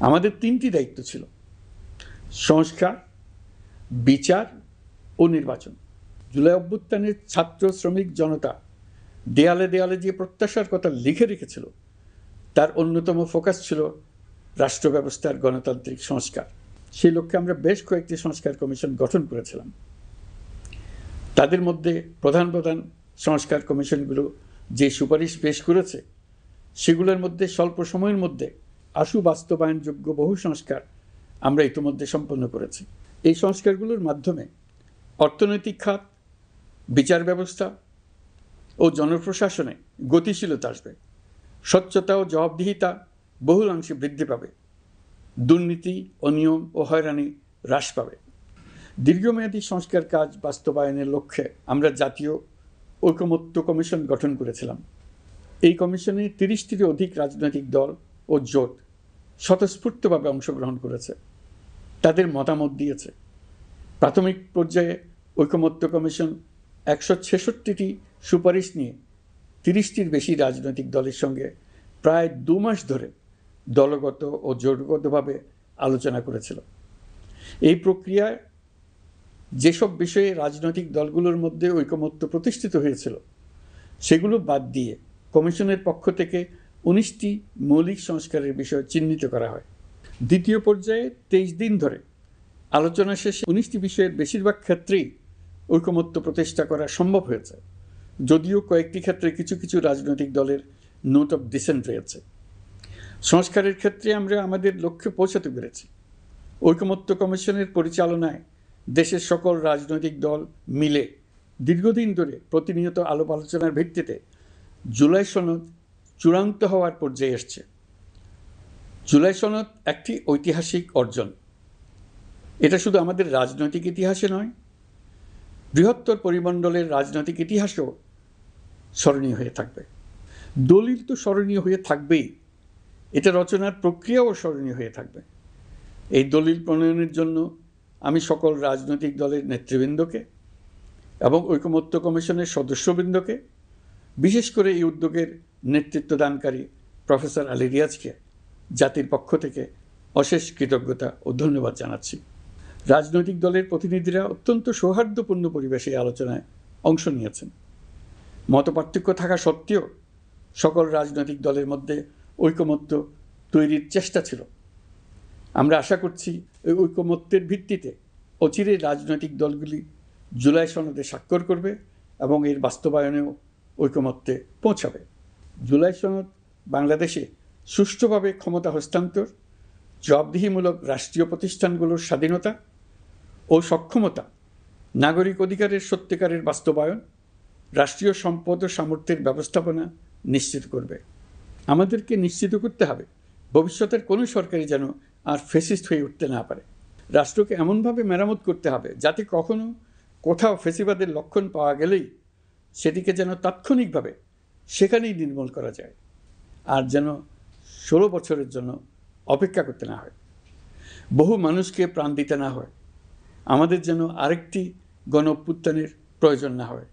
আমাদের তিনটি দায়িত্ব ছিল: সংস্কার, বিচার ও নির্বাচন। জুলাই অভ্যুত্থানের ছাত্র শ্রমিক জনতা দেয়ালে দেয়ালে যে প্রত্যাশার কথা লিখে রেখেছিল তার অন্যতম ফোকাস ছিল রাষ্ট্র ব্যবস্থার গণতান্ত্রিক সংস্কার। সেই লক্ষ্যে আমরা বেশ কয়েকটি সংস্কার কমিশন গঠন করেছিলাম। তাদের মধ্যে প্রধান প্রধান সংস্কার কমিশনগুলো যে সুপারিশ পেশ করেছে সেগুলোর মধ্যে স্বল্প সময়ের মধ্যে আশু বাস্তবায়নযোগ্য বহু সংস্কার আমরা ইতিমধ্যে সম্পন্ন করেছি। এই সংস্কারগুলোর মাধ্যমে অর্থনৈতিক খাত, বিচার ব্যবস্থা ও জনপ্রশাসনে গতিশীলতা আসবে, স্বচ্ছতা ও জবাবদিহিতা বহুলাংশে বৃদ্ধি পাবে, দুর্নীতি, অনিয়ম ও হয়রানি হ্রাস পাবে। দীর্ঘমেয়াদী সংস্কার কাজ বাস্তবায়নের লক্ষ্যে আমরা জাতীয় ঐকমত্য কমিশন গঠন করেছিলাম। এই কমিশনে 30টিরও অধিক রাজনৈতিক দল ও জোট স্বতঃস্ফূর্তভাবে অংশগ্রহণ করেছে, তাদের মতামত দিয়েছে। প্রাথমিক পর্যায়ে ঐকমত্য কমিশন 166টি সুপারিশ নিয়ে 30টির বেশি রাজনৈতিক দলের সঙ্গে প্রায় 2 মাস ধরে দলগত ও জোটগতভাবে আলোচনা করেছিল। এই প্রক্রিয়ায় যেসব বিষয়ে রাজনৈতিক দলগুলোর মধ্যে ঐকমত্য প্রতিষ্ঠিত হয়েছিল সেগুলো বাদ দিয়ে কমিশনের পক্ষ থেকে 19টি মৌলিক সংস্কারের বিষয় চিহ্নিত করা হয়। দ্বিতীয় পর্যায়ে 23 দিন ধরে আলোচনা শেষে 19টি বিষয়ের বেশিরভাগ ক্ষেত্রেই ঐকমত্য প্রতিষ্ঠা করা সম্ভব হয়েছে, যদিও কয়েকটি ক্ষেত্রে কিছু কিছু রাজনৈতিক দলের নোট অফ ডিসেন্ট রয়েছে। সংস্কারের ক্ষেত্রে আমরা আমাদের লক্ষ্যে পৌঁছাতে পেরেছি। ঐকমত্য কমিশনের পরিচালনায় দেশের সকল রাজনৈতিক দল মিলে দীর্ঘদিন ধরে প্রতিনিয়ত আলাপ আলোচনার ভিত্তিতে জুলাই সনদ চূড়ান্ত হওয়ার পর্যায়ে এসছে। জুলাই সনদ একটি ঐতিহাসিক অর্জন। এটা শুধু আমাদের রাজনৈতিক ইতিহাসে নয়, বৃহত্তর পরিমণ্ডলের রাজনৈতিক ইতিহাসেও স্মরণীয় হয়ে থাকবে। দলিল তো স্মরণীয় হয়ে থাকবেই, এটা রচনার প্রক্রিয়াও স্মরণীয় হয়ে থাকবে। এই দলিল প্রণয়নের জন্য আমি সকল রাজনৈতিক দলের নেতৃবৃন্দকে এবং ঐকমত্য কমিশনের সদস্যবৃন্দকে, বিশেষ করে এই উদ্যোগের নেতৃত্বদানকারী প্রফেসর আলী রিয়াজকে জাতির পক্ষ থেকে অশেষ কৃতজ্ঞতা ও ধন্যবাদ জানাচ্ছি। রাজনৈতিক দলের প্রতিনিধিরা অত্যন্ত সৌহার্দ্যপূর্ণ পরিবেশে আলোচনায় অংশ নিয়েছেন। মতপার্থক্য থাকা সত্ত্বেও সকল রাজনৈতিক দলের মধ্যে ঐকমত্য তৈরির চেষ্টা ছিল। আমরা আশা করছি এই ঐকমত্যের ভিত্তিতে অচিরেই রাজনৈতিক দলগুলি জুলাই সনদে স্বাক্ষর করবে এবং এর বাস্তবায়নেও ঐকমত্যে পৌঁছাবে। জুলাই সনদ বাংলাদেশে সুষ্ঠুভাবে ক্ষমতা হস্তান্তর, জবাবদিহিমূলক রাষ্ট্রীয় প্রতিষ্ঠানগুলোর স্বাধীনতা ও সক্ষমতা, নাগরিক অধিকারের সত্যিকারের বাস্তবায়ন, রাষ্ট্রীয় সম্পদ ও সামর্থ্যের ব্যবস্থাপনা নিশ্চিত করবে। আমাদেরকে নিশ্চিত করতে হবে ভবিষ্যতের কোনো সরকারই যেন আর ফ্যাসিস্ট হয়ে উঠতে না পারে। রাষ্ট্রকে এমনভাবে মেরামত করতে হবে যাতে কখনো কোথাও ফ্যাসিবাদের লক্ষণ পাওয়া গেলেই সেটিকে যেন তাৎক্ষণিকভাবে সেখানেই নির্মূল করা যায়, আর যেন 16 বছরের জন্য অপেক্ষা করতে না হয়, বহু মানুষকে প্রাণ দিতে না হয়, আমাদের যেন আরেকটি গণ অভ্যুত্থানের প্রয়োজন না হয়।